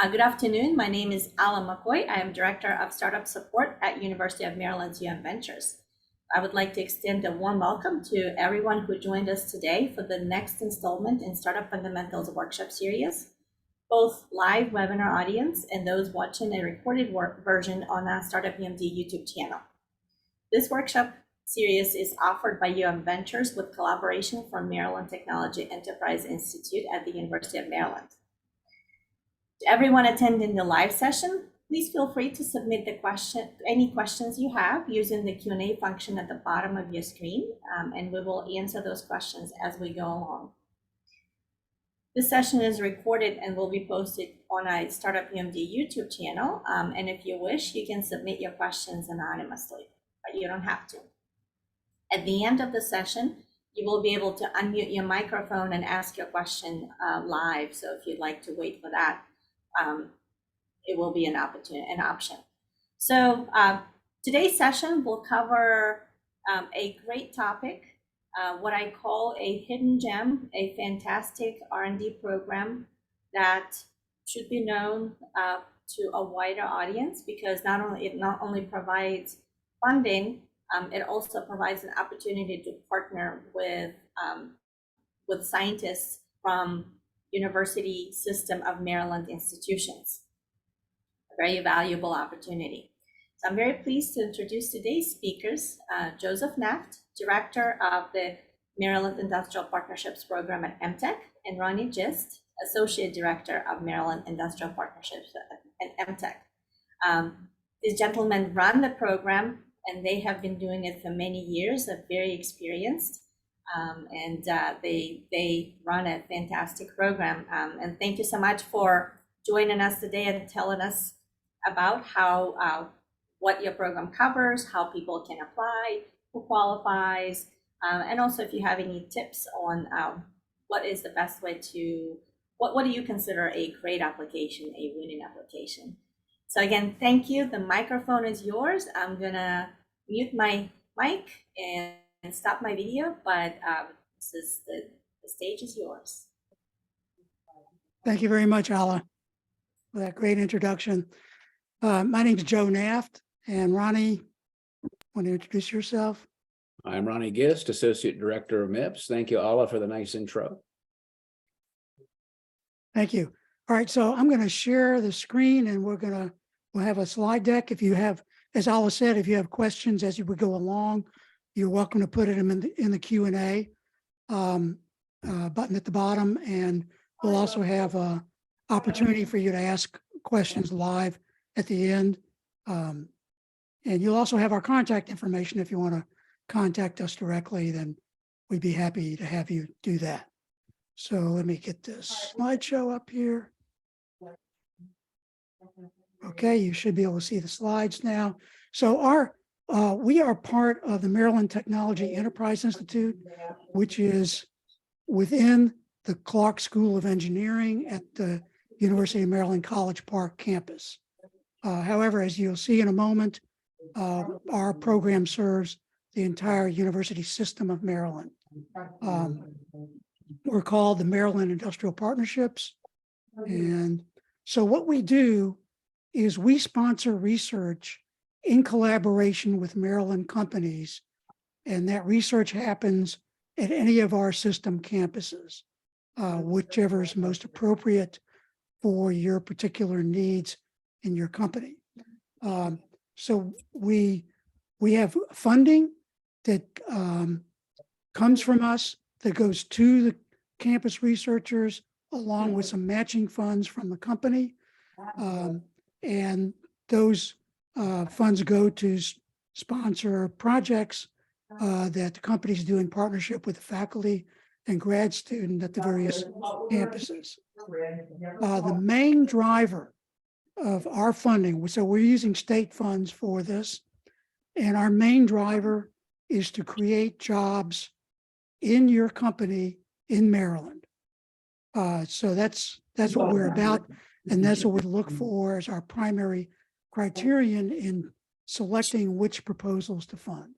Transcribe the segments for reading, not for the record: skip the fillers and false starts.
Good afternoon. My name is Alan McCoy. I am Director of Startup Support at University of Maryland's UM Ventures. I would like to extend a warm welcome to everyone who joined us today for the next installment in Startup Fundamentals workshop series, both live webinar audience and those watching a recorded version on our Startup UMD YouTube channel. This workshop series is offered by UM Ventures with collaboration from Maryland Technology Enterprise Institute at the University of Maryland. To everyone attending the live session, please feel free to submit any questions you have using the Q&A function at the bottom of your screen, and we will answer those questions as we go along. This session is recorded and will be posted on our Startup UMD YouTube channel, and if you wish, you can submit your questions anonymously, but you don't have to. At the end of the session, you will be able to unmute your microphone and ask your question live, so if you'd like to wait for that, it will be an option. So today's session will cover a great topic, what I call a hidden gem, a fantastic R&D program that should be known to a wider audience, because it not only provides funding, it also provides an opportunity to partner with scientists from University System of Maryland institutions. A very valuable opportunity. So I'm very pleased to introduce today's speakers, Joseph Naft, Director of the Maryland Industrial Partnerships Program at MTech, and Ronnie Gist, Associate Director of Maryland Industrial Partnerships at MTech. These gentlemen run the program, and they have been doing it for many years. They're very experienced. And they run a fantastic program. And thank you so much for joining us today and telling us about how what your program covers, how people can apply, who qualifies, and also if you have any tips on what is the best way to, what do you consider a great application, a winning application. So again, thank you. The microphone is yours. I'm gonna mute my mic and stop my video, but this is the stage is yours. Thank you very much, Ala, for that great introduction. My name is Joe Naft, and Ronnie, want to introduce yourself? I'm Ronnie Gist, Associate Director of MIPS. Thank you, Ala, for the nice intro. Thank you. All right, so I'm going to share the screen, and we'll have a slide deck. If you have, as Ala said, if you have questions as we go along, you're welcome to put them in the Q&A button at the bottom, and we'll also have an opportunity for you to ask questions live at the end. And you'll also have our contact information. If you want to contact us directly, then we'd be happy to have you do that. So let me get this slideshow up here. Okay, you should be able to see the slides now. So we are part of the Maryland Technology Enterprise Institute, which is within the Clark School of Engineering at the University of Maryland College Park campus. However, as you'll see in a moment, our program serves the entire University System of Maryland. We're called the Maryland Industrial Partnerships. And so what we do is we sponsor research in collaboration with Maryland companies, and that research happens at any of our system campuses, whichever is most appropriate for your particular needs in your company. So we have funding that comes from us that goes to the campus researchers, along with some matching funds from the company. And those funds go to sponsor projects that the companies do in partnership with the faculty and grad student at the various campuses. The main driver of our funding, so we're using state funds for this, and our main driver is to create jobs in your company in Maryland. So that's what we're about, and that's what we look for as our primary criterion in selecting which proposals to fund.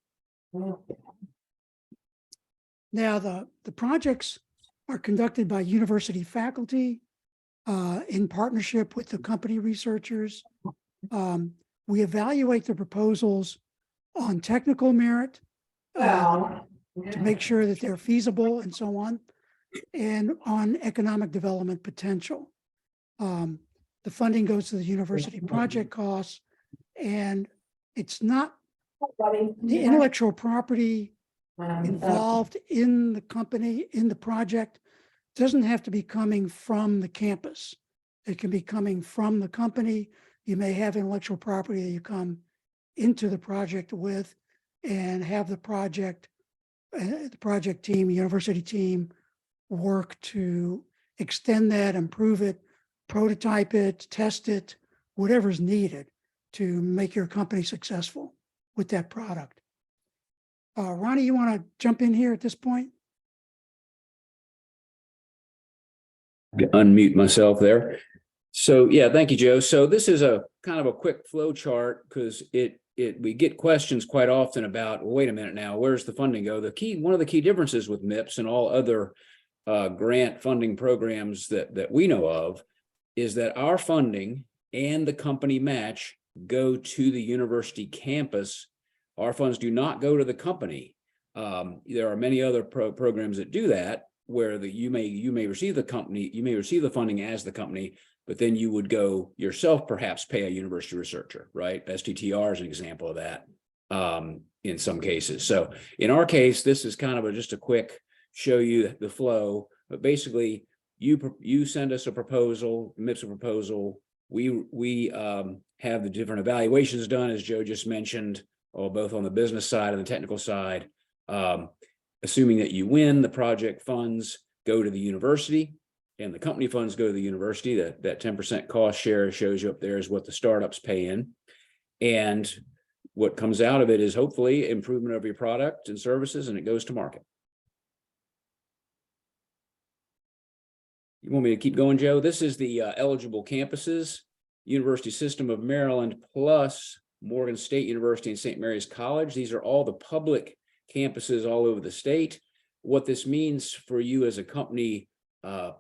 Now, the projects are conducted by university faculty in partnership with the company researchers. We evaluate the proposals on technical merit to make sure that they're feasible and so on, and on economic development potential. The funding goes to the university project costs, and it's not the intellectual property involved in the company, in the project, doesn't have to be coming from the campus. It can be coming from the company. You may have intellectual property that you come into the project with and have the project team, university team, work to extend that, improve it, prototype it, test it, whatever's needed to make your company successful with that product. Ronnie, you want to jump in here at this point? Unmute myself there. So yeah, thank you, Joe. So this is a kind of a quick flow chart because we get questions quite often about, well, wait a minute now, where's the funding go? One of the key differences with MIPS and all other grant funding programs that we know of is that our funding and the company match go to the university campus. Our funds do not go to the company. There are many other programs that do that, where you may receive the funding as the company, but then you would go yourself, perhaps pay a university researcher, right? STTR is an example of that in some cases. So in our case, this is kind of just a quick show you the flow, but basically you send us a proposal, MIPS a proposal. We have the different evaluations done, as Joe just mentioned, both on the business side and the technical side. Assuming that you win, the project funds go to the university and the company funds go to the university. That 10% cost share shows you up there is what the startups pay in. And what comes out of it is hopefully improvement of your product and services, and it goes to market. You want me to keep going, Joe? This is the eligible campuses: University System of Maryland plus Morgan State University and St. Mary's College. These are all the public campuses all over the state. What this means for you as a company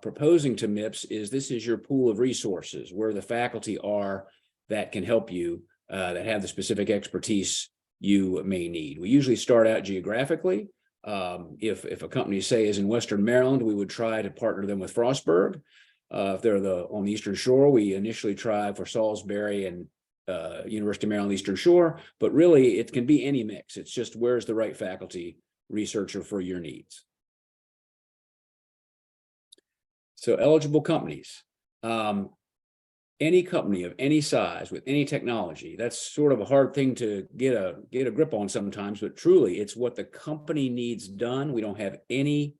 proposing to MIPS is this is your pool of resources where the faculty are that can help you, that have the specific expertise you may need. We usually start out geographically. If a company, say, is in Western Maryland, we would try to partner them with Frostburg. If they're on the Eastern Shore, we initially try for Salisbury and University of Maryland Eastern Shore, but really it can be any mix. It's just where's the right faculty researcher for your needs. So eligible companies, any company of any size with any technology. That's sort of a hard thing to get a grip on sometimes, but truly it's what the company needs done. We don't have any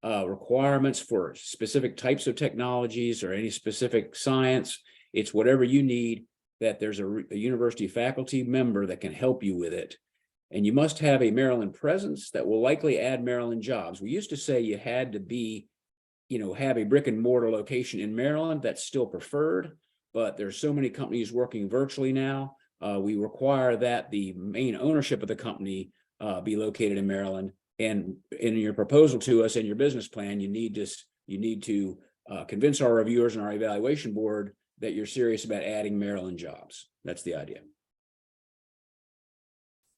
requirements for specific types of technologies or any specific science. It's whatever you need, that there's a university faculty member that can help you with it. And you must have a Maryland presence that will likely add Maryland jobs. We used to say you had to be, have a brick and mortar location in Maryland. That's still preferred, but there's so many companies working virtually now. We require that the main ownership of the company be located in Maryland. And in your proposal to us and your business plan, you need to convince our reviewers and our evaluation board that you're serious about adding Maryland jobs. That's the idea.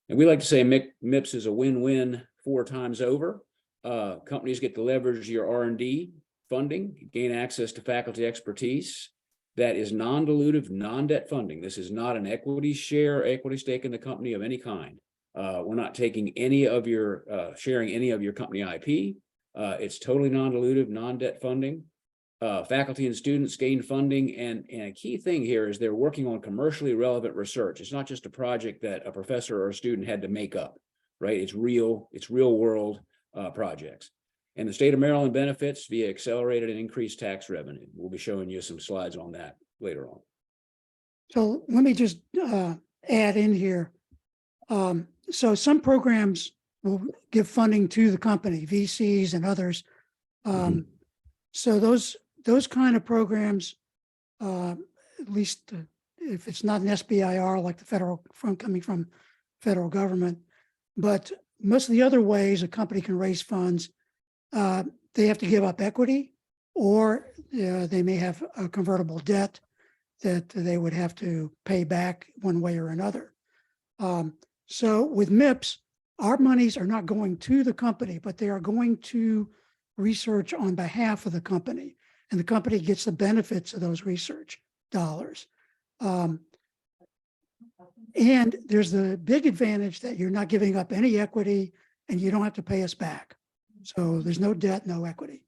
And we like to say MIPS is a win-win 4 times over. Companies get to leverage your R&D funding, gain access to faculty expertise. That is non-dilutive, non-debt funding. This is not an equity share, equity stake in the company of any kind. We're not taking any of your, sharing any of your company IP. It's totally non-dilutive, non-debt funding. Faculty and students gain funding, and a key thing here is they're working on commercially relevant research. It's not just a project that a professor or a student had to make up, right? It's real world projects. And the state of Maryland benefits via accelerated and increased tax revenue. We'll be showing you some slides on that later on. So let me just add in here. So some programs will give funding to the company, VCs and others. So those kind of programs, at least if it's not an SBIR like the federal coming from federal government, but most of the other ways a company can raise funds, they have to give up equity or they may have a convertible debt that they would have to pay back one way or another. So with MIPS, our monies are not going to the company, but they are going to research on behalf of the company, and the company gets the benefits of those research dollars. And there's the big advantage that you're not giving up any equity and you don't have to pay us back. So there's no debt, no equity.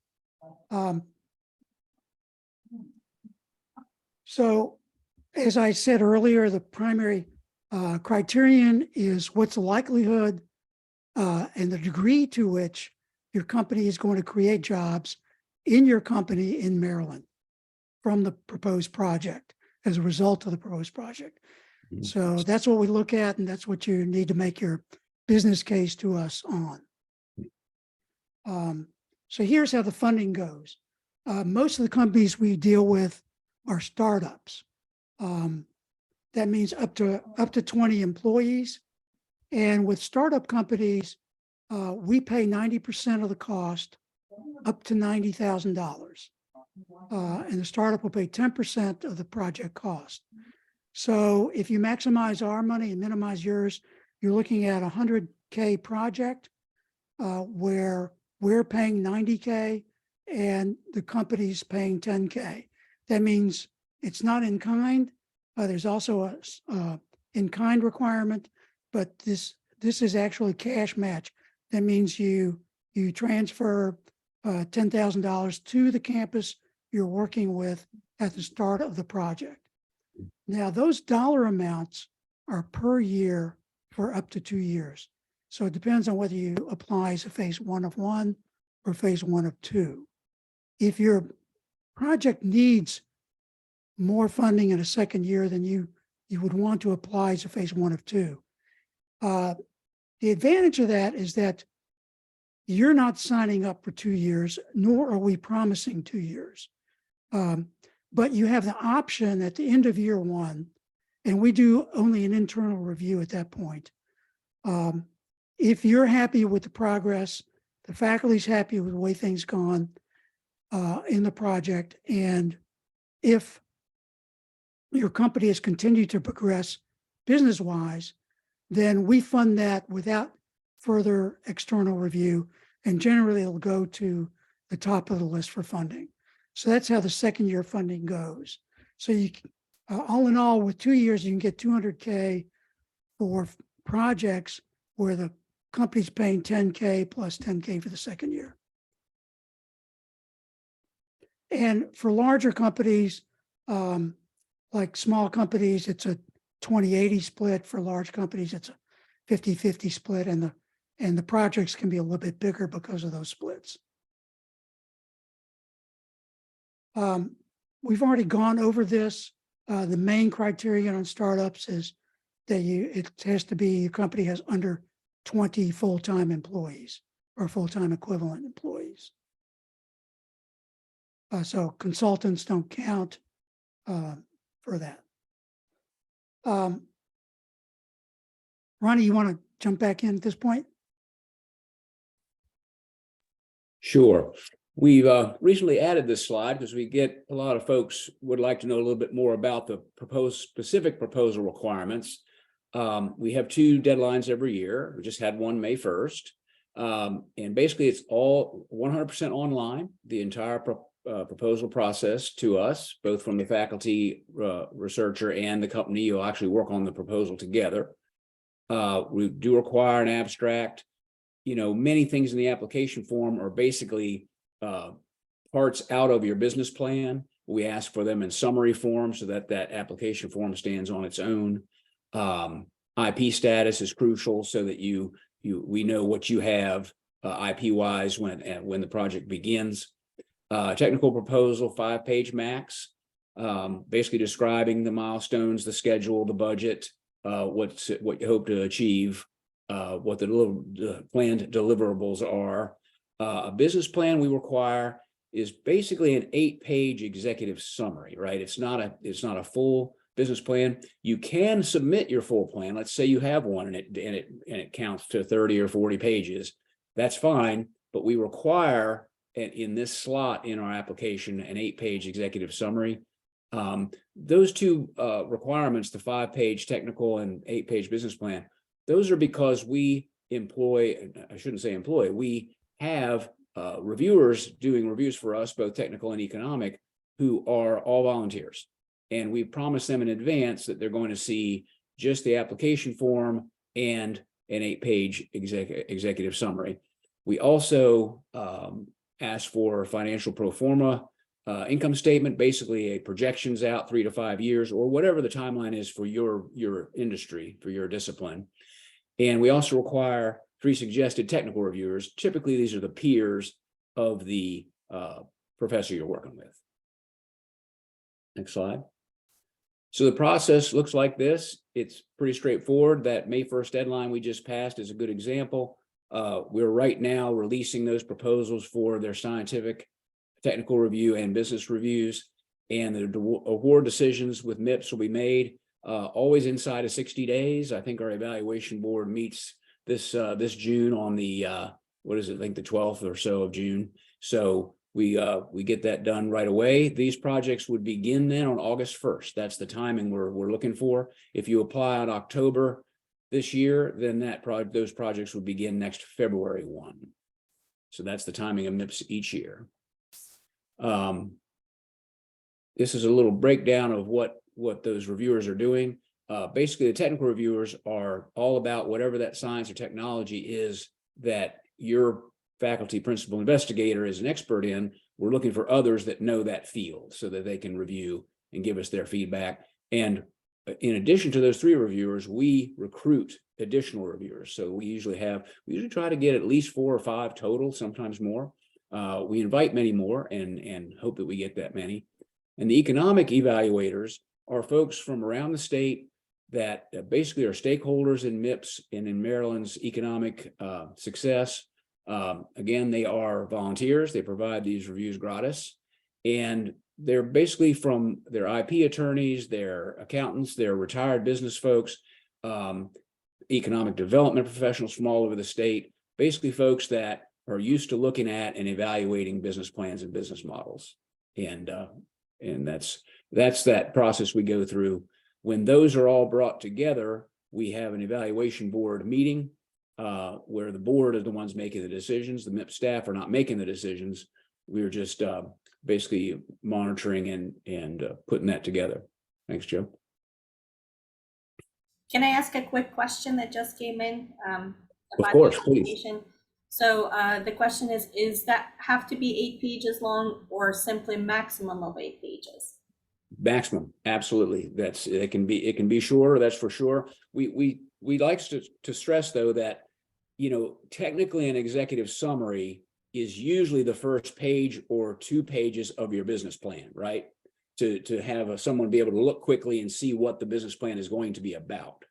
So as I said earlier, the primary criterion is what's the likelihood and the degree to which your company is going to create jobs in your company in Maryland from the proposed project as a result of the proposed project. So that's what we look at, and that's what you need to make your business case to us on. So here's how the funding goes. Most of the companies we deal with are startups. That means up to 20 employees. And with startup companies, we pay 90% of the cost up to $90,000. And the startup will pay 10% of the project cost. So if you maximize our money and minimize yours, you're looking at a $100K project where we're paying $90K and the company's paying $10K. That means it's not in kind. There's also a in-kind requirement, but this is actually cash match. That means you transfer $10,000 to the campus you're working with at the start of the project. Now, those dollar amounts are per year for up to 2 years. So it depends on whether you apply as a phase 1 of 1 or phase 1 of 2. If your project needs more funding in a second year than you would want to apply as a phase 1 of 2. The advantage of that is that you're not signing up for 2 years, nor are we promising 2 years. But you have the option at the end of year 1, and we do only an internal review at that point. If you're happy with the progress, the faculty's happy with the way things gone in the project, and if your company has continued to progress business-wise, then we fund that without further external review, and generally it'll go to the top of the list for funding. So that's how the second year funding goes. So you, all in all, with 2 years, you can get $200K for projects where the company's paying $10K plus $10K for the second year. And for larger companies, like small companies, it's a 20-80 split. For large companies, it's a 50-50 split, and the projects can be a little bit bigger because of those splits. We've already gone over this. The main criterion on startups is that it has to be, your company has under 20 full-time employees or full-time equivalent employees. So consultants don't count for that. Ronnie, you want to jump back in at this point? Sure. We've recently added this slide because we get a lot of folks would like to know a little bit more about the specific proposal requirements. We have 2 deadlines every year. We just had one May 1st. And basically it's all 100% online, the entire proposal process to us, both from the faculty researcher and the company. You'll actually work on the proposal together. We do require an abstract. You know, many things in the application form are basically parts out of your business plan. We ask for them in summary form so that that application form stands on its own. IP status is crucial so that we know what you have IP wise when the project begins. Technical proposal, 5-page max, basically describing the milestones, the schedule, the budget, what you hope to achieve, what the planned deliverables are. A business plan we require is basically an 8-page executive summary, right? It's not a full business plan. You can submit your full plan. Let's say you have one and it counts to 30 or 40 pages. That's fine, but we require in this slot in our application, an 8-page executive summary. Those two requirements, the 5-page technical and 8-page business plan, those are because we employ, I shouldn't say employ, we have reviewers doing reviews for us, both technical and economic, who are all volunteers. And we promise them in advance that they're going to see just the application form and an 8-page executive summary. We also ask for financial pro forma income statement, basically a projections out 3 to 5 years, or whatever the timeline is for your industry, for your discipline. And we also require 3 suggested technical reviewers. Typically, these are the peers of the professor you're working with. Next slide. So the process looks like this. It's pretty straightforward. That May 1st deadline we just passed is a good example. We're right now releasing those proposals for their scientific, technical review and business reviews, and the award decisions with MIPS will be made always inside of 60 days. I think our evaluation board meets this June on the what is it? I think the 12th or so of June. So we get that done right away. These projects would begin then on August 1st. That's the timing we're looking for. If you apply on October this year, then those projects would begin next February 1. So that's the timing of MIPS each year. This is a little breakdown of what those reviewers are doing. Basically, the technical reviewers are all about whatever that science or technology is that your faculty principal investigator is an expert in. We're looking for others that know that field so that they can review and give us their feedback. And in addition to those 3 reviewers, we recruit additional reviewers. So we usually try to get at least 4 or 5 total, sometimes more. We invite many more and hope that we get that many. And the economic evaluators are folks from around the state that basically are stakeholders in MIPS and in Maryland's economic success. Again, they are volunteers. They provide these reviews gratis. And they're basically from their IP attorneys, their accountants, their retired business folks, economic development professionals from all over the state, basically folks that are used to looking at and evaluating business plans and business models. And that's that process we go through. When those are all brought together, we have an evaluation board meeting where the board is the ones making the decisions. The MIPS staff are not making the decisions. We're just basically monitoring and putting that together. Thanks, Joe. Can I ask a quick question that just came in? Of course, please. So the question is that have to be 8 pages long or simply maximum of 8 pages? Maximum, absolutely. It can be shorter, that's for sure. We like to stress though that, technically an executive summary is usually the first page or 2 pages of your business plan, right? To have someone be able to look quickly and see what the business plan is going to be about.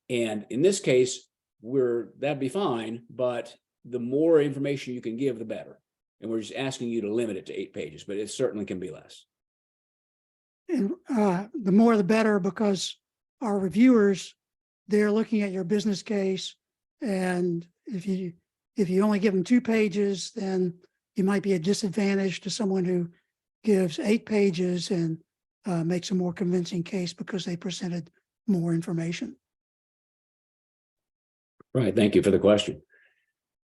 And in this case, that'd be fine, but the more information you can give, the better. And we're just asking you to limit it to 8 pages, but it certainly can be less. And the more the better, because our reviewers, they're looking at your business case, and if you only give them 2 pages, then you might be a disadvantage to someone who gives 8 pages and makes a more convincing case because they presented more information. Right. Thank you for the question.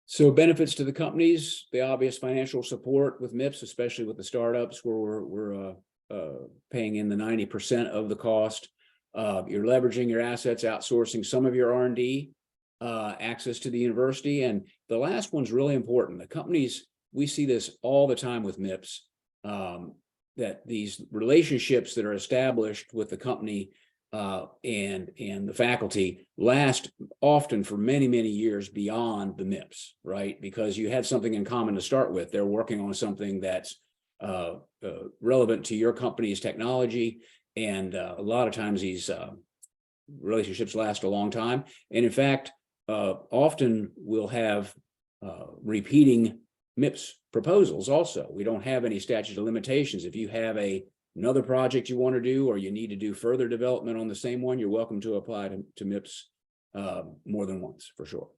So benefits to the companies, the obvious financial support with MIPS, especially with the startups where we're paying in the 90% of the cost. You're leveraging your assets, outsourcing some of your R&D, access to the university. And the last one's really important. The companies, we see this all the time with MIPS, that these relationships that are established with the company and the faculty last often for many, many years beyond the MIPS, right? Because you had something in common to start with. They're working on something that's relevant to your company's technology. And a lot of times these relationships last a long time. And in fact, often we'll have repeating MIPS proposals also. We don't have any statute of limitations. If you have another project you want to do, or you need to do further development on the same one, you're welcome to apply to MIPS more than once, for sure.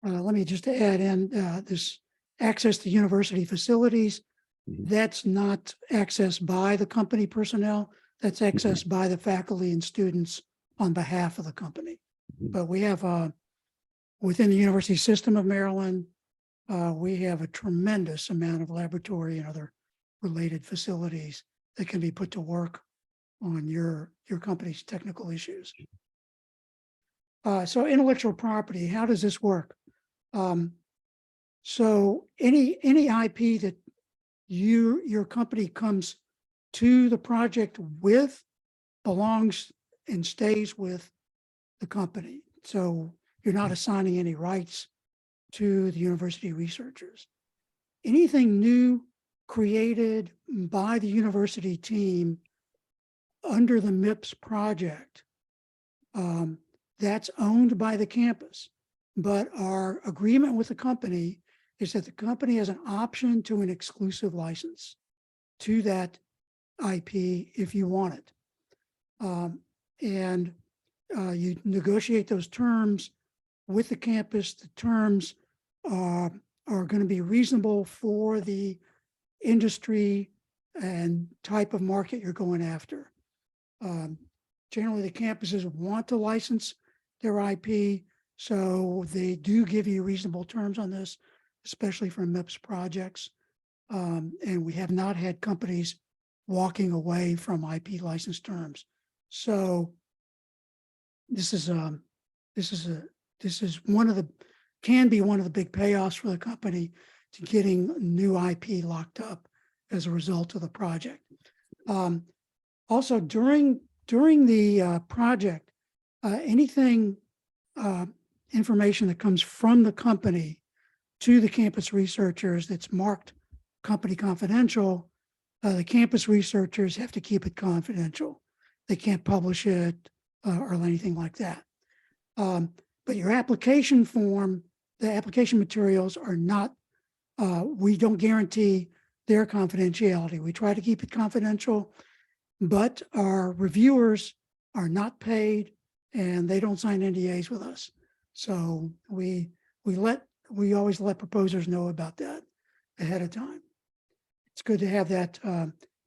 Let me just add in, this access to university facilities. Mhm. That's not accessed by the company personnel. That's accessed by the faculty and students on behalf of the company. Mhm. But we have within the university system of Maryland, we have a tremendous amount of laboratory and other related facilities that can be put to work on your company's technical issues. So intellectual property, how does this work? So any IP that your company comes to the project with belongs and stays with the company. So you're not assigning any rights to the university researchers. Anything new created by the university team under the MIPS project, that's owned by the campus. But our agreement with the company is that the company has an option to an exclusive license to that IP if you want it. And you negotiate those terms with the campus. The terms are going to be reasonable for the industry and type of market you're going after. Generally, the campuses want to license their IP, so they do give you reasonable terms on this, especially for MIPS projects. And we have not had companies walking away from IP license terms. So this is one of the can be one of the big payoffs for the company to getting new IP locked up as a result of the project. Also, during the project, anything information that comes from the company to the campus researchers that's marked company confidential, the campus researchers have to keep it confidential. They can't publish it or anything like that. But your application form, the application materials are not, we don't guarantee their confidentiality. We try to keep it confidential, but our reviewers are not paid and they don't sign NDAs with us. So we always let proposers know about that ahead of time. It's good to have that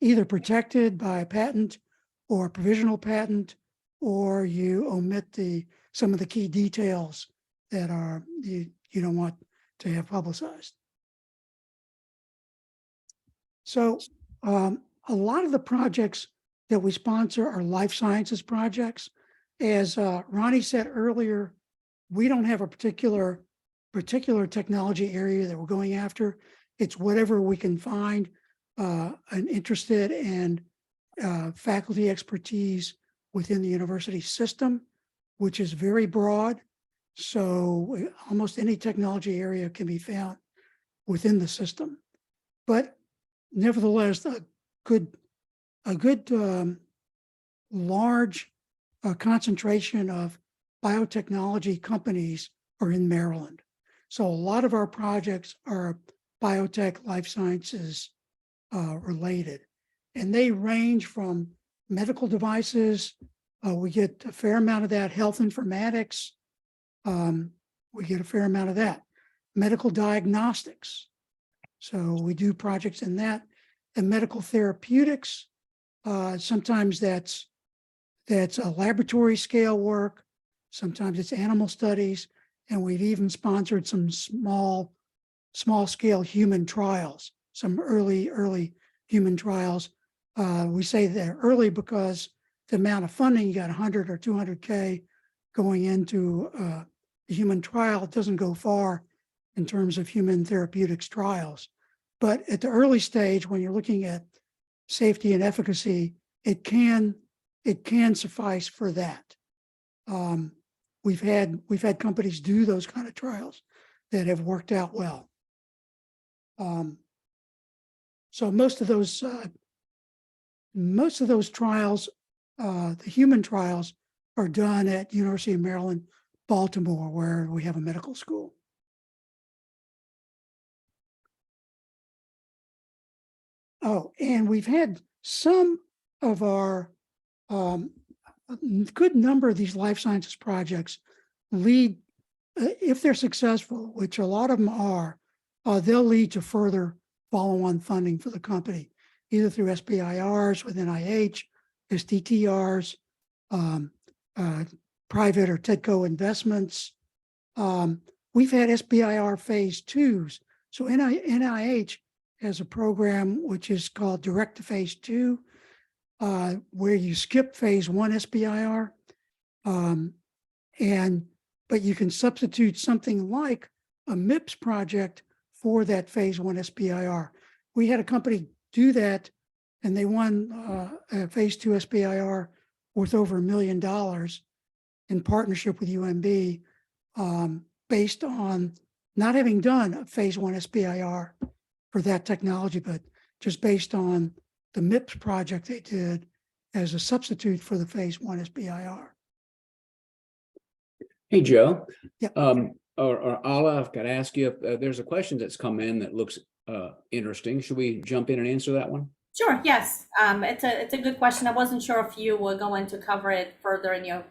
either protected by a patent or a provisional patent, or you omit some of the key details that are you don't want to have publicized. So a lot of the projects that we sponsor are life sciences projects. As Ronnie said earlier, we don't have a particular technology area that we're going after. It's whatever we can find an interested and faculty expertise within the university system, which is very broad. So almost any technology area can be found within the system. But nevertheless, a good large concentration of biotechnology companies are in Maryland. So a lot of our projects are biotech, life sciences related. And they range from medical devices. We get a fair amount of that. Health informatics. We get a fair amount of that. Medical diagnostics. So we do projects in that. And medical therapeutics. Sometimes that's a laboratory scale work. Sometimes it's animal studies. And we've even sponsored some small scale human trials, some early human trials. We say they're early because the amount of funding, you got 100 or 200K going into a human trial. It doesn't go far in terms of human therapeutics trials. But at the early stage, when you're looking at safety and efficacy, it can suffice for that. We've had companies do those kind of trials that have worked out well. So most of those trials, the human trials, are done at University of Maryland, Baltimore, where we have a medical school. Oh, and we've had some of our a good number of these life sciences projects lead, if they're successful, which a lot of them are, they'll lead to further follow-on funding for the company, either through SBIRs with NIH, STTRs, private or TEDCO investments. We've had SBIR phase twos. So NIH has a program which is called Direct to Phase 2, where you skip phase 1 SBIR, but you can substitute something like a MIPS project for that phase 1 SBIR. We had a company do that, and they won a phase 2 SBIR worth over $1 million in partnership with UMB, based on not having done a phase 1 SBIR for that technology, but just based on the MIPS project they did as a substitute for the phase 1 SBIR. Hey, Joe. Yep. Or Ala, I've got to ask you, there's a question that's come in that looks interesting. Should we jump in and answer that one? Sure, yes. It's a good question. I wasn't sure if you were going to cover it further in your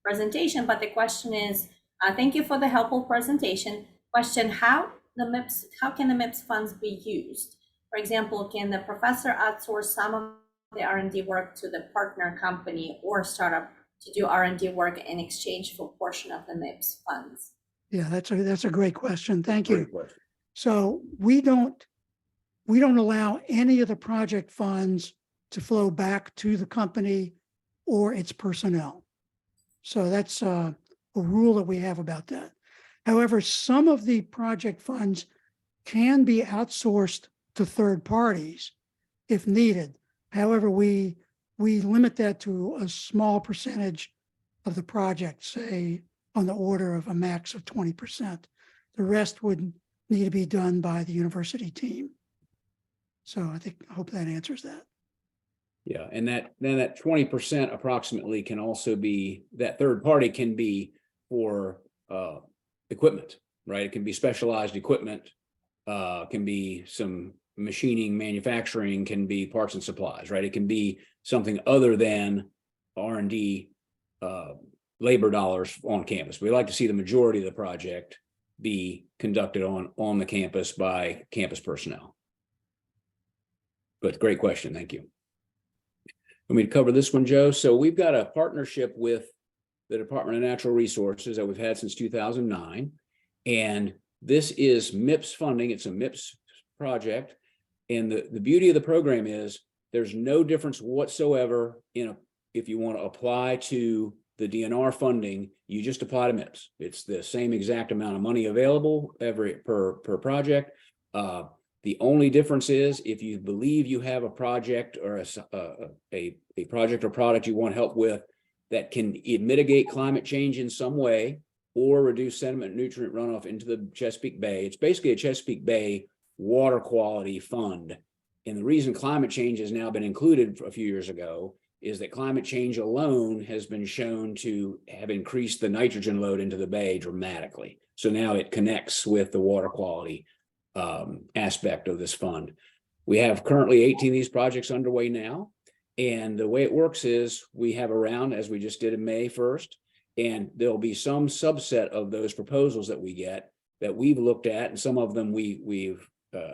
presentation, but the question is, thank you for the helpful presentation. Question, how can the MIPS funds be used? For example, can the professor outsource some of the R&D work to the partner company or startup to do R&D work in exchange for a portion of the MIPS funds? Yeah, that's a great question. Thank you. Great question. So we don't allow any of the project funds to flow back to the company or its personnel. So that's a rule that we have about that. However, some of the project funds can be outsourced to third parties if needed. However, we limit that to a small percentage of the project, say on the order of a max of 20%. The rest would need to be done by the university team. So I hope that answers that. Yeah, and then that 20% approximately can also be, that third party can be for equipment, right? It can be specialized equipment, can be some machining, manufacturing, can be parts and supplies, right? It can be something other than R&D labor dollars on campus. We like to see the majority of the project be conducted on the campus by campus personnel. But great question, thank you. Let me cover this one, Joe. So we've got a partnership with the Department of Natural Resources that we've had since 2009. And this is MIPS funding. It's a MIPS project. And the beauty of the program is there's no difference whatsoever if you want to apply to the DNR funding, you just apply to MIPS. It's the same exact amount of money available per project. The only difference is if you believe you have a project or a project or product you want help with that can mitigate climate change in some way or reduce sediment nutrient runoff into the Chesapeake Bay. It's basically a Chesapeake Bay water quality fund. And the reason climate change has now been included a few years ago is that climate change alone has been shown to have increased the nitrogen load into the bay dramatically. So now it connects with the water quality aspect of this fund. We have currently 18 of these projects underway now. And the way it works is we have a round, as we just did in May 1st, and there'll be some subset of those proposals that we get that we've looked at, and some of them we've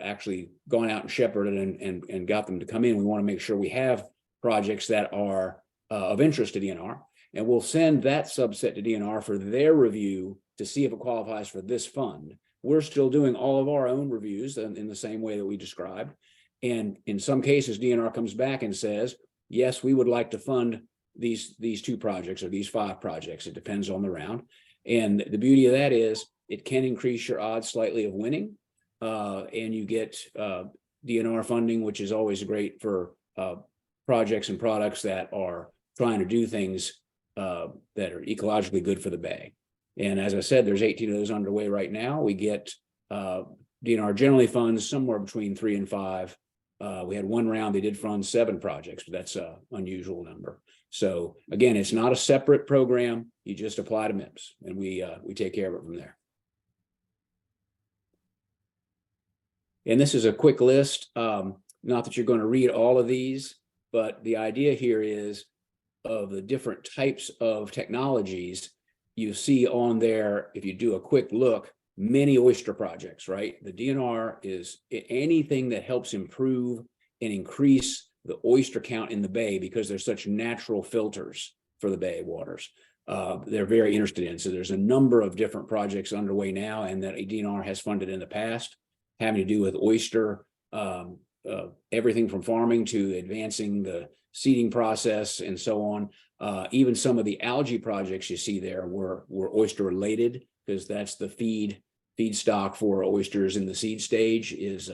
actually gone out and shepherded and got them to come in. We want to make sure we have projects that are of interest to DNR, and we'll send that subset to DNR for their review to see if it qualifies for this fund. We're still doing all of our own reviews in the same way that we described. And in some cases, DNR comes back and says, yes, we would like to fund these 2 projects or these 5 projects. It depends on the round. And the beauty of that is it can increase your odds slightly of winning. And you get DNR funding, which is always great for projects and products that are trying to do things that are ecologically good for the Bay. And as I said, there's 18 of those underway right now. We get DNR generally funds somewhere between 3 and 5. We had one round, they did fund 7 projects, but that's an unusual number. So again, it's not a separate program. You just apply to MIPS and we take care of it from there. And this is a quick list. Not that you're going to read all of these, but the idea here is of the different types of technologies you see on there. If you do a quick look, many oyster projects, right? The DNR is anything that helps improve and increase the oyster count in the bay, because there's such natural filters for the bay waters. They're very interested in. So there's a number of different projects underway now, and that DNR has funded in the past, having to do with oyster, everything from farming to advancing the seeding process and so on. Even some of the algae projects you see there were oyster related, because that's the feedstock for oysters in the seed stage is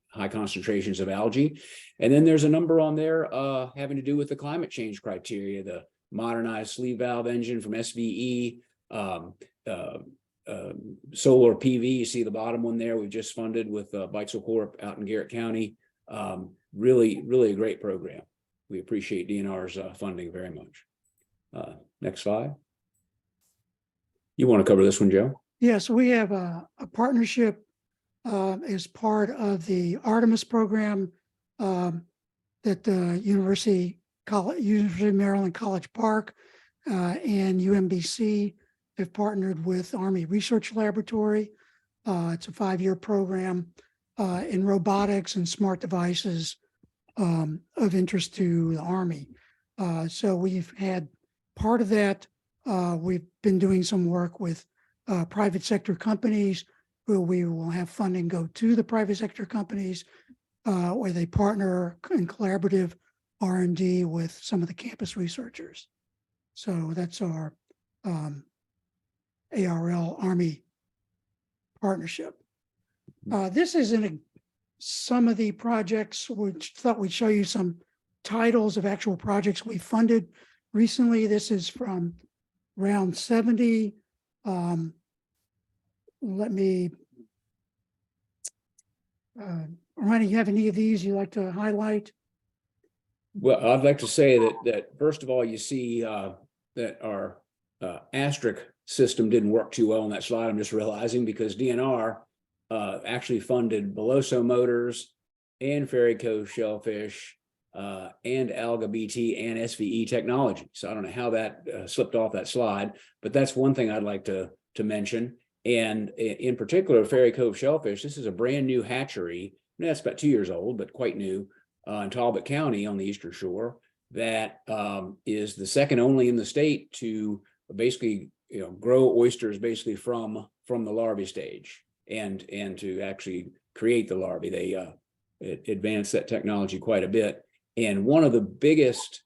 high concentrations of algae. And then there's a number on there having to do with the climate change criteria, the modernized sleeve valve engine from SVE, solar PV. You see the bottom one there. We've just funded with Beitzel Corp out in Garrett County. Really a great program. We appreciate DNR's funding very much. Next slide. You want to cover this one, Joe? Yes, we have a partnership as part of the Artemis program that the University of Maryland College Park and UMBC have partnered with Army Research Laboratory. It's a 5-year program in robotics and smart devices of interest to the Army. So we've had part of that. We've been doing some work with private sector companies, where we will have funding go to the private sector companies, where they partner in collaborative R&D with some of the campus researchers. So that's our ARL Army partnership. This is in some of the projects, which thought we'd show you some titles of actual projects we funded recently. This is from round 70. Let me, Ronnie, you have any of these you'd like to highlight? Well, I'd like to say that first of all, you see that our asterisk system didn't work too well on that slide. I'm just realizing, because DNR actually funded Beloso Motors and Ferry Cove Shellfish and Alga BT and SVE technology. So I don't know how that slipped off that slide, but that's one thing I'd like to mention. And in particular, Ferry Cove Shellfish, this is a brand new hatchery. That's about 2 years old, but quite new, in Talbot County on the Eastern Shore, that is the second only in the state to basically, grow oysters basically from the larvae stage and to actually create the larvae. They advanced that technology quite a bit. And one of the biggest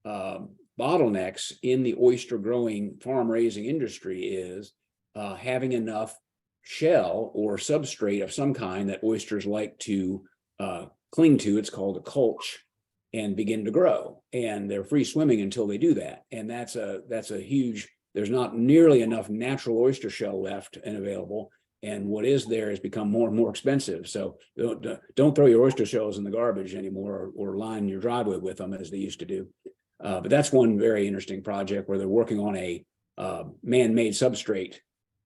bottlenecks in the oyster growing farm raising industry is having enough shell or substrate of some kind that oysters like to cling to. It's called a culch, and begin to grow. And they're free swimming until they do that. And that's a huge, there's not nearly enough natural oyster shell left and available. And what is there has become more and more expensive. So don't throw your oyster shells in the garbage anymore, or line your driveway with them as they used to do. But that's one very interesting project where they're working on a man-made substrate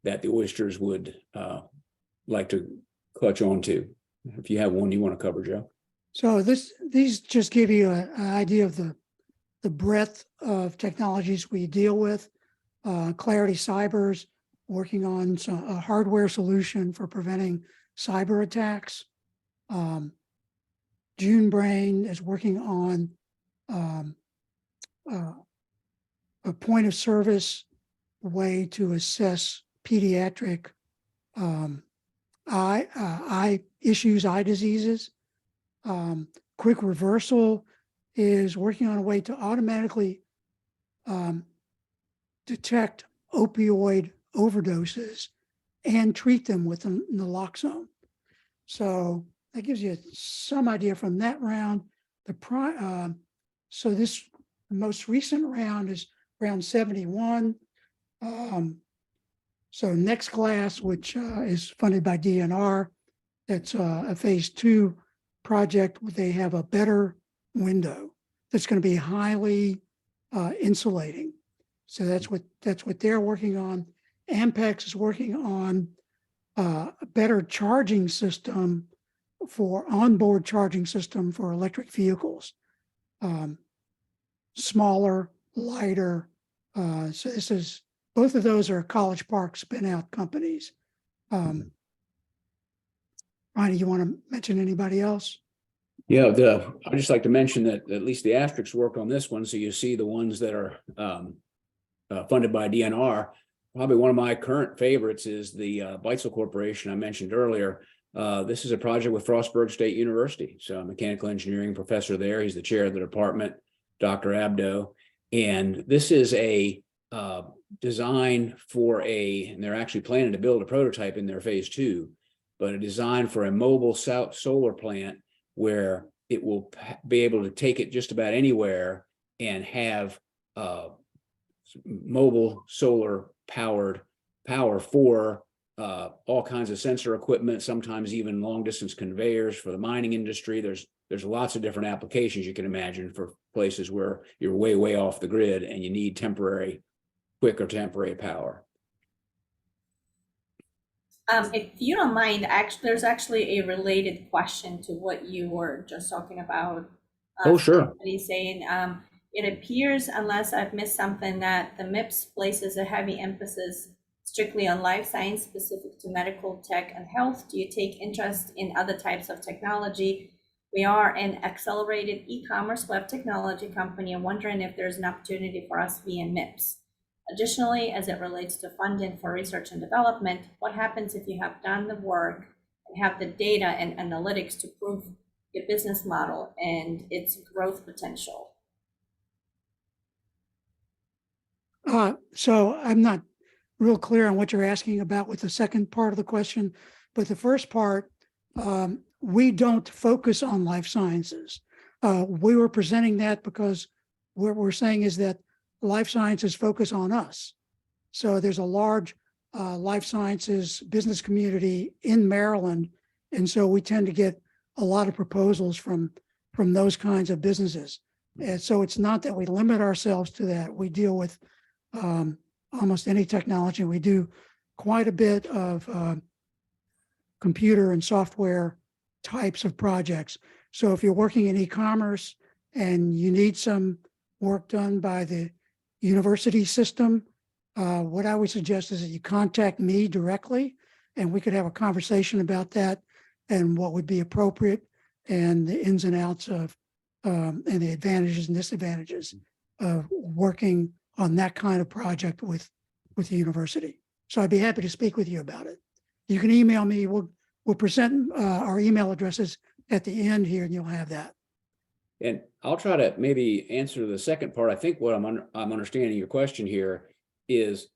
that the oysters would like to clutch onto. If you have one you want to cover, Joe. So these just give you an idea of the breadth of technologies we deal with. Clarity Cyber's working on a hardware solution for preventing cyber attacks. June Brain is working on a point of service way to assess pediatric eye issues, eye diseases. Quick Reversal is working on a way to automatically detect opioid overdoses and treat them with naloxone. So that gives you some idea from that round. So this most recent round is round 71. So Next Class, which is funded by DNR, that's a phase 2 project. They have a better window that's going to be highly insulating. So that's what they're working on. Ampex is working on a better charging system for onboard charging system for electric vehicles. Smaller, lighter. So both of those are College Park spin out companies. Ronnie, you want to mention anybody else? Yeah, I'd just like to mention that at least the asterisks work on this one. So you see the ones that are funded by DNR. Probably one of my current favorites is the Beitzel Corporation I mentioned earlier. This is a project with Frostburg State University. So I'm a mechanical engineering professor there. He's the chair of the department, Dr. Abdo. And this is a design for and they're actually planning to build a prototype in their phase 2, but a design for a mobile solar plant where it will be able to take it just about anywhere and have mobile solar power for all kinds of sensor equipment, sometimes even long distance conveyors for the mining industry. There's lots of different applications you can imagine for places where you're way off the grid and you need quick or temporary power. If you don't mind, there's actually a related question to what you were just talking about. Oh, sure. He's saying, it appears, unless I've missed something, that the MIPS places a heavy emphasis strictly on life science specific to medical tech and health. Do you take interest in other types of technology? We are an accelerated e-commerce web technology company. I'm wondering if there's an opportunity for us via MIPS. Additionally, as it relates to funding for research and development, what happens if you have done the work and have the data and analytics to prove your business model and its growth potential? So I'm not real clear on what you're asking about with the second part of the question, but the first part, we don't focus on life sciences. We were presenting that because what we're saying is that life sciences focus on us. So there's a large life sciences business community in Maryland. And so we tend to get a lot of proposals from those kinds of businesses. And so it's not that we limit ourselves to that. We deal with almost any technology. We do quite a bit of computer and software types of projects. So if you're working in e-commerce and you need some work done by the university system, what I would suggest is that you contact me directly and we could have a conversation about that and what would be appropriate and the ins and outs of and the advantages and disadvantages of working on that kind of project with the university. So I'd be happy to speak with you about it. You can email me. We'll present our email addresses at the end here, and you'll have that. And I'll try to maybe answer the second part. I think what I'm understanding your question here is,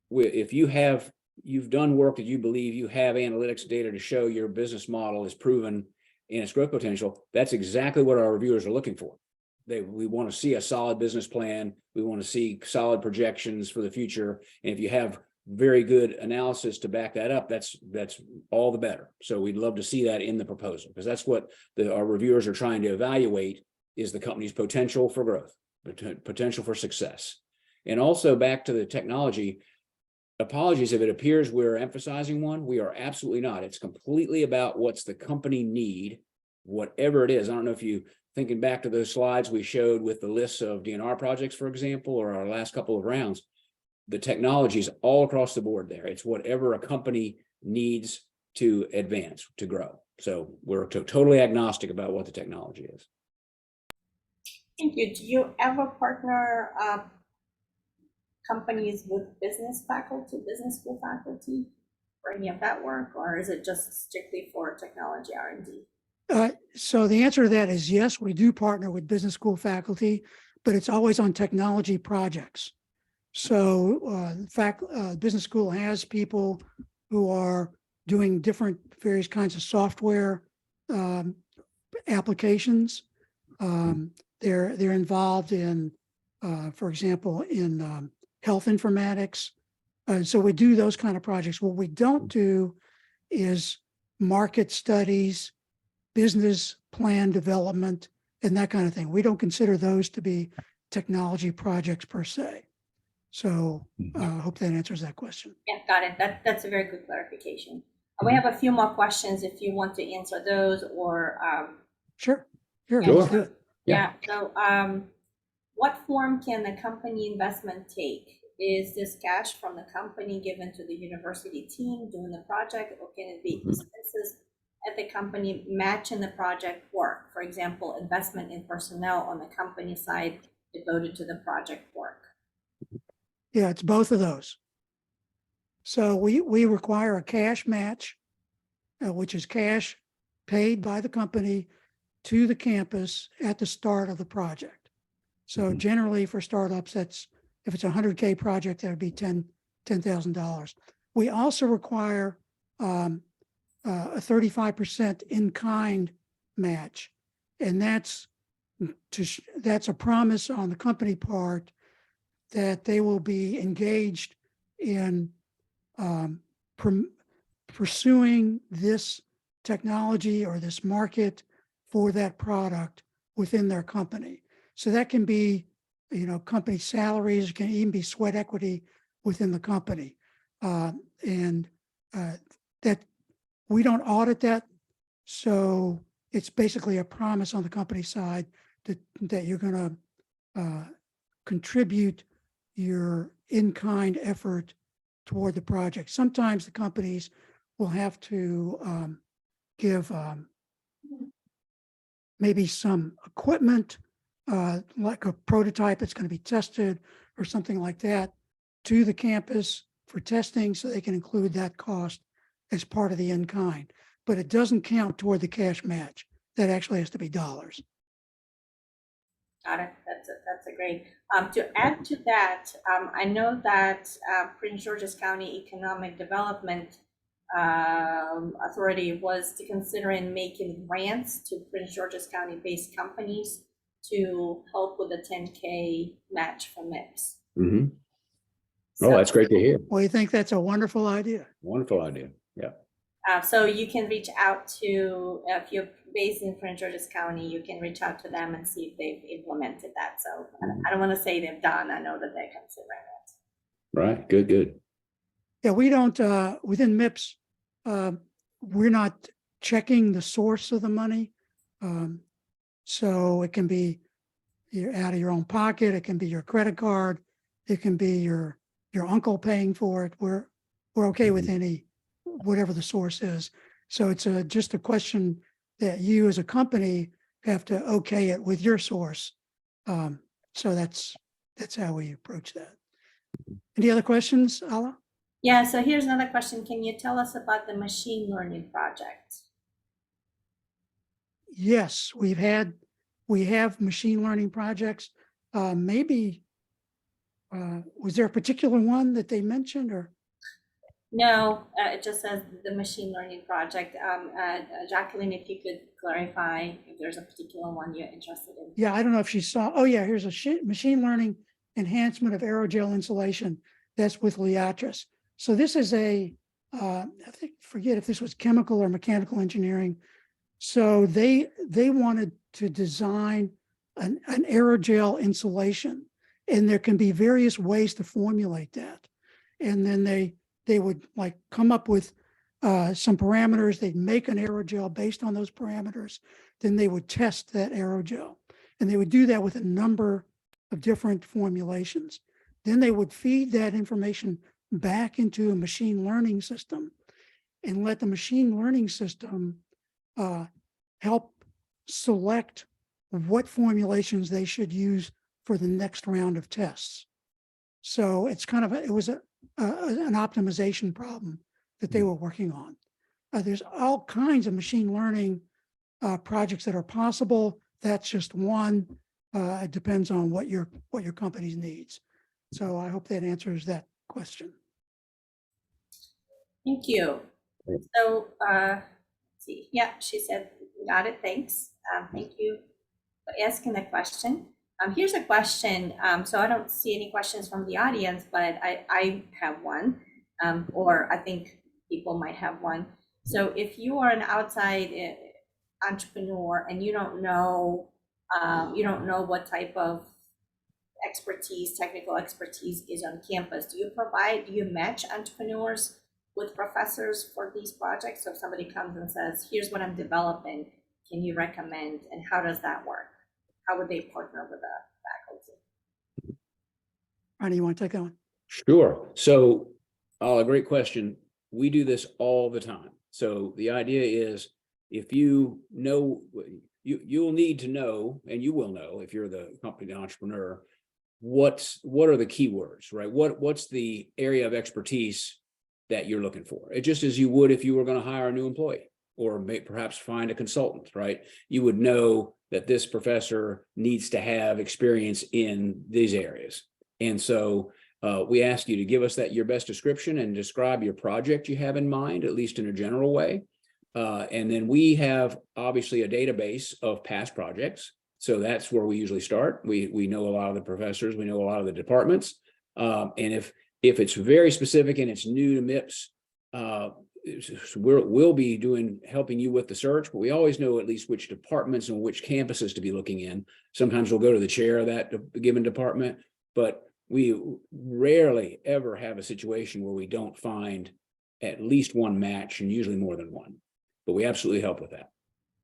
if you've done work that you believe you have analytics data to show your business model is proven in its growth potential, that's exactly what our reviewers are looking for. We want to see a solid business plan. We want to see solid projections for the future. And if you have very good analysis to back that up, that's all the better. So we'd love to see that in the proposal, because that's what our reviewers are trying to evaluate, is the company's potential for growth, potential for success. And also back to the technology, apologies if it appears we're emphasizing one. We are absolutely not. It's completely about what's the company need, whatever it is. I don't know if you thinking back to those slides we showed with the lists of DNR projects, for example, or our last couple of rounds, the technology is all across the board there. It's whatever a company needs to advance, to grow. So we're totally agnostic about what the technology is. Thank you. Do you ever partner companies with business school faculty for any of that work, or is it just strictly for technology R&D? So the answer to that is yes, we do partner with business school faculty, but it's always on technology projects. So in fact, business school has people who are doing various kinds of software applications. They're involved in, for example, in health informatics. So we do those kind of projects. What we don't do is market studies, business plan development, and that kind of thing. We don't consider those to be technology projects per se. So I hope that answers that question. Yeah, got it. That's a very good clarification. We have a few more questions if you want to answer those, or Sure. Sure. Good. Yeah. So what form can the company investment take? is this cash from the company given to the university team doing the project, or can it be expenses at the company matching the project work? For example, investment in personnel on the company side devoted to the project work. Yeah, it's both of those. So we require a cash match, which is cash paid by the company to the campus at the start of the project. So generally for startups, that's, if it's a 100K project, that would be $10,000. We also require a 35% in-kind match, and that's a promise on the company part that they will be engaged in pursuing this technology or this market for that product within their company. So that can be, company salaries, it can even be sweat equity within the company. And that we don't audit that. So it's basically a promise on the company side that you're going to contribute your in-kind effort toward the project. Sometimes the companies will have to give maybe some equipment, like a prototype that's going to be tested or something like that, to the campus for testing, so they can include that cost as part of the in-kind. But it doesn't count toward the cash match. That actually has to be dollars. Got it. That's a great. To add to that, I know that Prince George's County Economic Development Authority was considering making grants to Prince George's County-based companies to help with the 10K match for MIPS. Mm-hmm. So, Oh, that's great to hear. Well, you think that's a wonderful idea? Wonderful idea. Yeah. So you can reach out to, if you're based in Prince George's County, you can reach out to them and see if they've implemented that. So I don't want to say they've done. I know that they're considering it. Right. Good. Yeah, we don't, within MIPS, we're not checking the source of the money. So it can be out of your own pocket. It can be your credit card. It can be your uncle paying for it. We're okay with whatever the source is. So it's just a question that you as a company have to okay it with your source. So that's how we approach that. Any other questions, Ala? Yeah, so here's another question. Can you tell us about the machine learning project? Yes, we have machine learning projects. Maybe, was there a particular one that they mentioned, or? No, it just says the machine learning project. Jacqueline, if you could clarify if there's a particular one you're interested in. Yeah, I don't know if she saw. Oh yeah, here's a machine learning enhancement of aerogel insulation. That's with Liatris. So this is I forget if this was chemical or mechanical engineering. So they wanted to design an aerogel insulation, and there can be various ways to formulate that. And then they would like come up with some parameters. They'd make an aerogel based on those parameters. Then they would test that aerogel, and they would do that with a number of different formulations. Then they would feed that information back into a machine learning system and let the machine learning system help select what formulations they should use for the next round of tests. So it's kind of it was an optimization problem that they were working on. There's all kinds of machine learning projects that are possible. That's just one. It depends on what your company needs. So I hope that answers that question. Thank you. So let's see. Yeah, she said, got it. Thanks. Thank you for asking the question. Here's a question. So I don't see any questions from the audience, but I have one, or I think people might have one. So if you are an outside entrepreneur and you don't know what type of expertise, technical expertise is on campus, do you match entrepreneurs with professors for these projects? So if somebody comes and says, here's what I'm developing, can you recommend, and how does that work? How would they partner with a faculty? Ronnie, you want to take that one? Sure. So, a great question. We do this all the time. So the idea is if you know, you'll need to know, and you will know if you're the company, the entrepreneur, what are the keywords, right? What's the area of expertise that you're looking for? It just as you would if you were going to hire a new employee or perhaps find a consultant, right? You would know that this professor needs to have experience in these areas. And so we ask you to give us your best description and describe your project you have in mind, at least in a general way. And then we have obviously a database of past projects. So that's where we usually start. We know a lot of the professors, we know a lot of the departments. And if it's very specific and it's new to MIPS, we'll be helping you with the search, but we always know at least which departments and which campuses to be looking in. Sometimes we'll go to the chair of that given department, but we rarely ever have a situation where we don't find at least one match, and usually more than one. But we absolutely help with that.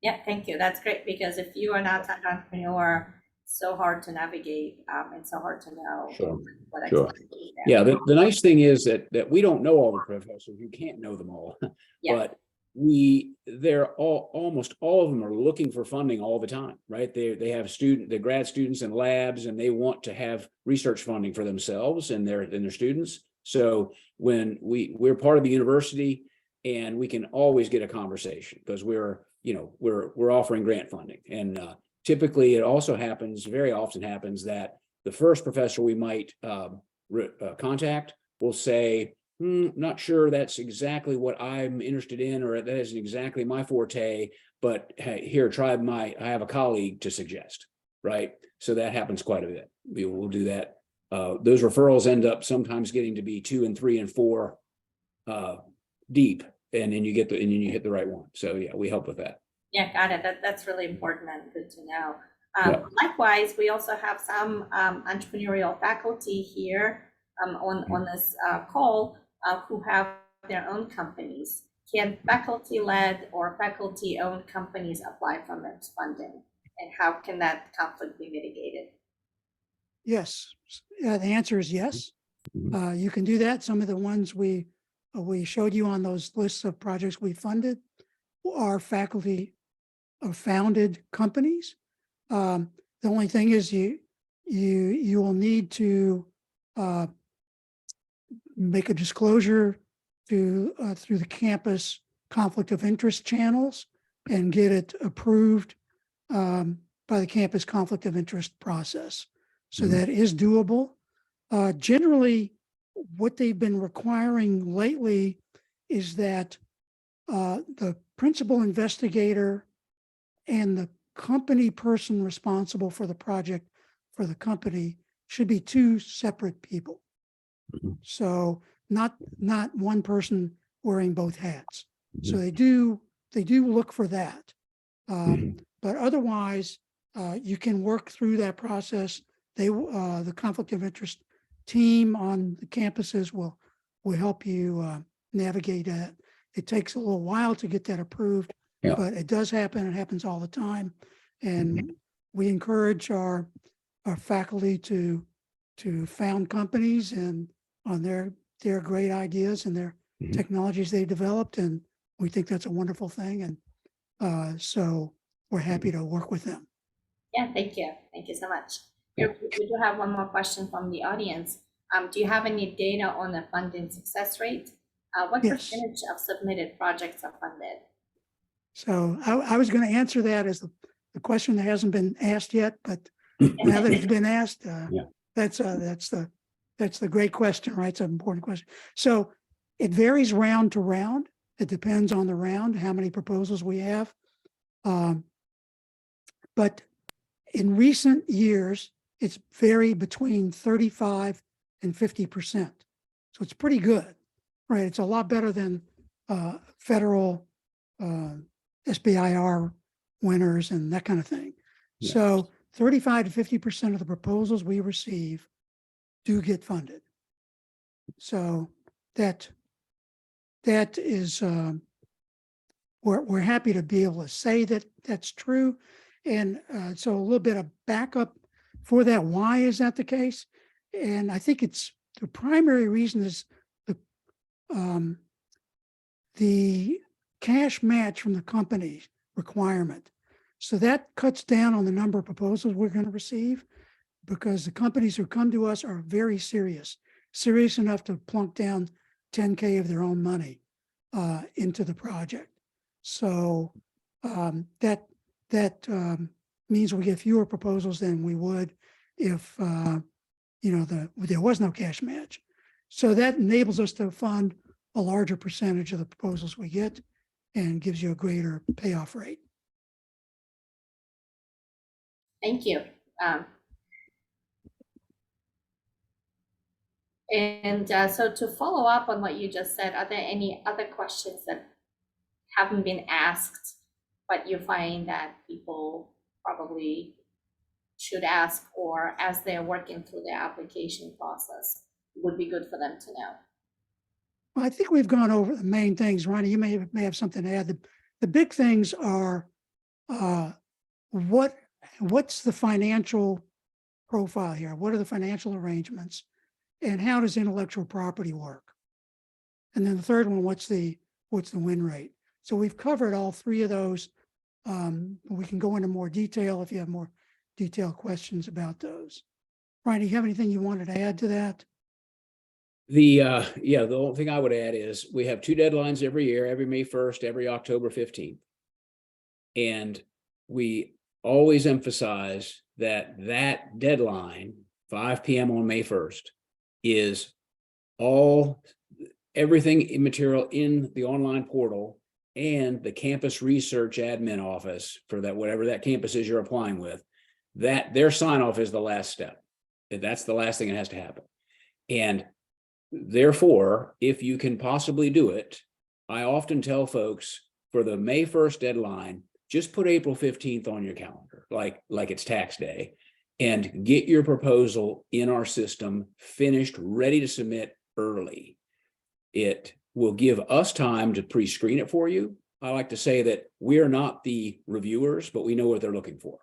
Yeah, thank you. That's great, because if you are not an entrepreneur, it's so hard to navigate. It's so hard to know. Sure. What Sure. exactly Yeah, the nice thing is that we don't know all the professors. You can't know them all, Yeah. but they're almost all of them are looking for funding all the time, right? They have they're grad students in labs, and they want to have research funding for themselves and their students. So when we're part of the university, and we can always get a conversation because we're offering grant funding. And typically it also very often happens that the first professor we might contact will say, not sure that's exactly what I'm interested in, or that isn't exactly my forte, but hey, here, I have a colleague to suggest, right? So that happens quite a bit. We will do that. Those referrals end up sometimes getting to be 2 and 3 and 4 deep, and then you hit the right one. So yeah, we help with that. Yeah, got it. That's really important and good to know. Yeah. Likewise, we also have some entrepreneurial faculty here on this call who have their own companies. Can faculty-led or faculty-owned companies apply for MIPS funding, and how can that conflict be mitigated? Yes, the answer is yes. You can do that. Some of the ones we showed you on those lists of projects we funded are faculty founded companies. The only thing is you will need to make a disclosure through the campus conflict of interest channels and get it approved by the campus conflict of interest process. So that is doable. Generally, what they've been requiring lately is that the principal investigator and the company person responsible for the project for the company should be 2 separate people. So not one person wearing both hats. So they do look for that. But otherwise, you can work through that process. The conflict of interest team on the campuses will help you navigate that. It takes a little while to get that approved, but it does happen. It happens all the time. And we encourage our faculty to found companies and on their great ideas and their technologies they developed. And we think that's a wonderful thing. And so we're happy to work with them. Yeah, thank you. Thank you so much. We do have one more question from the audience. Do you have any data on the funding success rate? What percentage of submitted projects are funded? So I was going to answer that as the question that hasn't been asked yet, but now that it's been asked, that's the great question, right? It's an important question. So it varies round to round. It depends on the round, how many proposals we have. But in recent years, it's varied between 35 and 50%. So it's pretty good, right? It's a lot better than federal SBIR winners and that kind of thing. Yes. So 35 to 50% of the proposals we receive do get funded. So that is, we're happy to be able to say that that's true. And so a little bit of backup for that. Why is that the case? And I think it's the primary reason is the cash match from the company requirement. So that cuts down on the number of proposals we're going to receive, because the companies who come to us are very serious enough to plunk down 10K of their own money into the project. So that means we get fewer proposals than we would if there was no cash match. So that enables us to fund a larger percentage of the proposals we get and gives you a greater payoff rate. Thank you. So to follow up on what you just said, are there any other questions that haven't been asked, but you find that people probably should ask, or as they're working through their application process, would be good for them to know? Well, I think we've gone over the main things. Ronnie, you may have something to add. The big things are what's the financial profile here? What are the financial arrangements? And how does intellectual property work? And then the third one, what's the win rate? So we've covered all three of those. We can go into more detail if you have more detailed questions about those. Ryan, do you have anything you wanted to add to that? The only thing I would add is we have two deadlines every year, every May 1st, every October 15th. And we always emphasize that deadline, 5 p.m. on May 1st, is everything immaterial in the online portal and the campus research admin office for that, whatever that campus is you're applying with, that their sign off is the last step. That's the last thing that has to happen. And therefore, if you can possibly do it, I often tell folks for the May 1st deadline, just put April 15th on your calendar, like it's tax day, and get your proposal in our system, finished, ready to submit early. It will give us time to pre-screen it for you. I like to say that we're not the reviewers, but we know what they're looking for.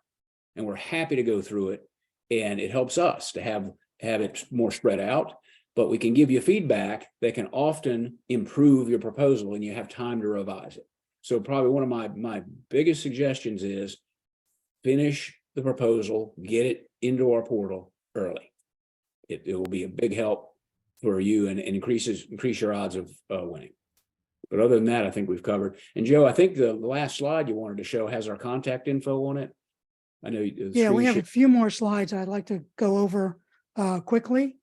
And we're happy to go through it. And it helps us to have it more spread out, but we can give you feedback that can often improve your proposal and you have time to revise it. So probably one of my biggest suggestions is finish the proposal, get it into our portal early. It will be a big help for you and increase your odds of winning. But other than that, I think we've covered. And Joe, I think the last slide you wanted to show has our contact info on it. I know. Yeah, we have a few more slides I'd like to go over quickly.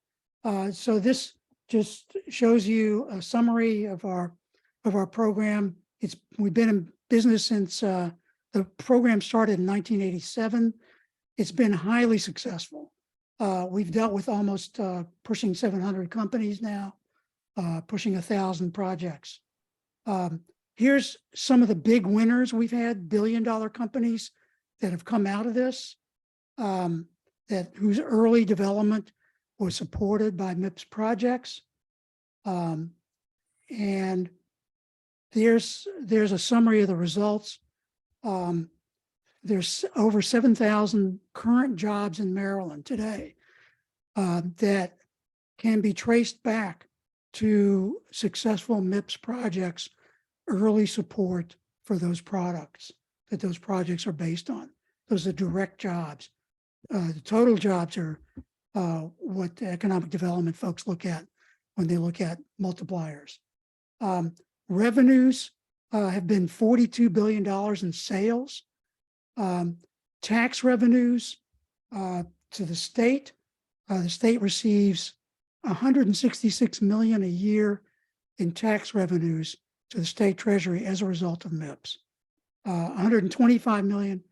So this just shows you a summary of our program. We've been in business since the program started in 1987. It's been highly successful. We've dealt with almost pushing 700 companies now, pushing 1,000 projects. Here's some of the big winners we've had, billion-dollar companies that have come out of this, whose early development was supported by MIPS projects. And there's a summary of the results. There's over 7,000 current jobs in Maryland today that can be traced back to successful MIPS projects, early support for those products that those projects are based on. Those are direct jobs. The total jobs are what the economic development folks look at when they look at multipliers. Revenues have been $42 billion in sales. Tax revenues to the state receives $166 million a year in tax revenues to the state treasury as a result of MIPS. 125 million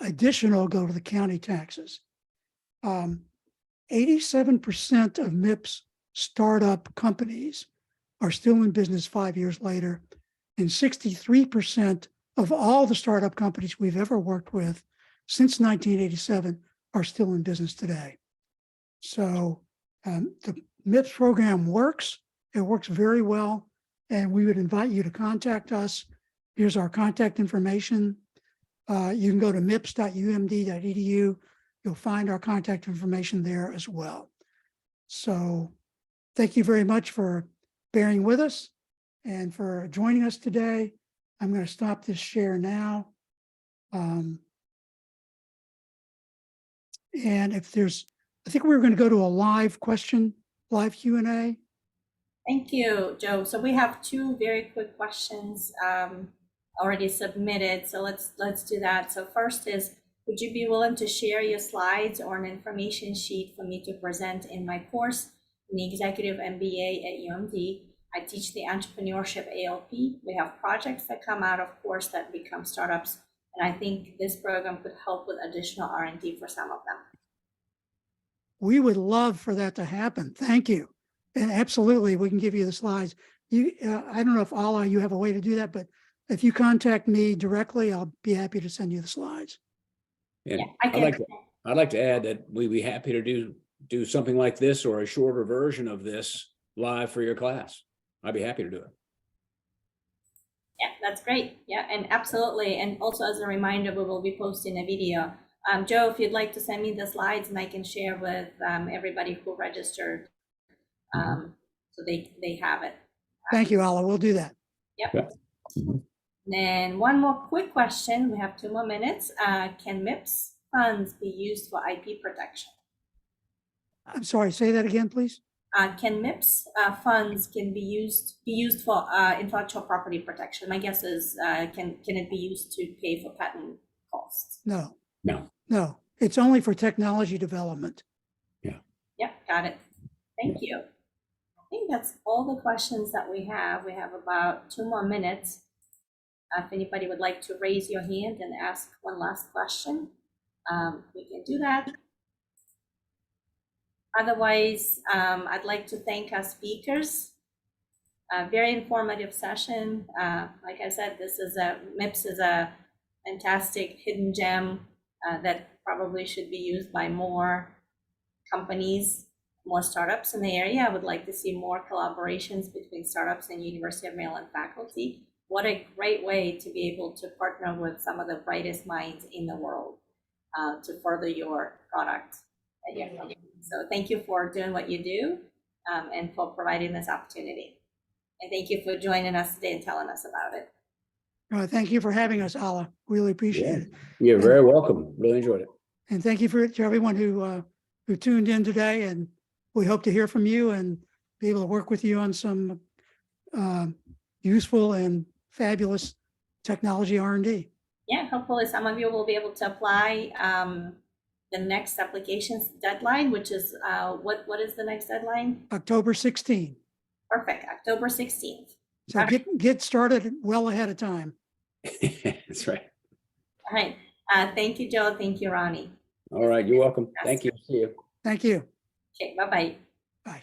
additional go to the county taxes. 87% of MIPS startup companies are still in business 5 years later, and 63% of all the startup companies we've ever worked with since 1987 are still in business today. So the MIPS program works. It works very well, and we would invite you to contact us. Here's our contact information. You can go to mips.umd.edu. You'll find our contact information there as well. So thank you very much for bearing with us and for joining us today. I'm going to stop this share now. And if there's, I think we're going to go to a live Q&A. Thank you, Joe. So we have two very quick questions already submitted. So let's do that. So first is, would you be willing to share your slides or an information sheet for me to present in my course in the Executive MBA at UMD? I teach the Entrepreneurship ALP. We have projects that come out of course that become startups. And I think this program could help with additional R&D for some of them. We would love for that to happen. Thank you. And absolutely, we can give you the slides. I don't know if Ala, you have a way to do that, but if you contact me directly, I'll be happy to send you the slides. And Yeah, I can. I'd like to add that we'd be happy to do something like this or a shorter version of this live for your class. I'd be happy to do it. Yeah, that's great. Yeah, and absolutely. And also as a reminder, we will be posting a video. Joe, if you'd like to send me the slides and I can share with everybody who registered, so they have it. Thank you, Ala. We'll do that. Yep. Yeah. Then one more quick question. We have 2 more minutes. Can MIPS funds be used for IP protection? I'm sorry, say that again, please. Can MIPS funds be used for intellectual property protection? My guess is can it be used to pay for patent costs? No. No. It's only for technology development. Yep, got it. Thank you. I think that's all the questions that we have. We have about 2 more minutes. If anybody would like to raise your hand and ask one last question, we can do that. Otherwise, I'd like to thank our speakers. A very informative session. Like I said, MIPS is a fantastic hidden gem that probably should be used by more companies, more startups in the area. I would like to see more collaborations between startups and University of Maryland faculty. What a great way to be able to partner with some of the brightest minds in the world to further your product at your company. So thank you for doing what you do and for providing this opportunity. And thank you for joining us today and telling us about it. Thank you for having us, Ala. Really appreciate it. You're very welcome. Really enjoyed it. And thank you to everyone who tuned in today. And we hope to hear from you and be able to work with you on some useful and fabulous technology R&D. Yeah, hopefully some of you will be able to apply the next applications deadline, which is what is the next deadline? October 16th. Perfect, October 16th. So get started well ahead of time. That's right. All right. Thank you, Joe. Thank you, Ronnie. All right. You're welcome. Thank you. See you. Thank you. Okay, bye-bye. Bye.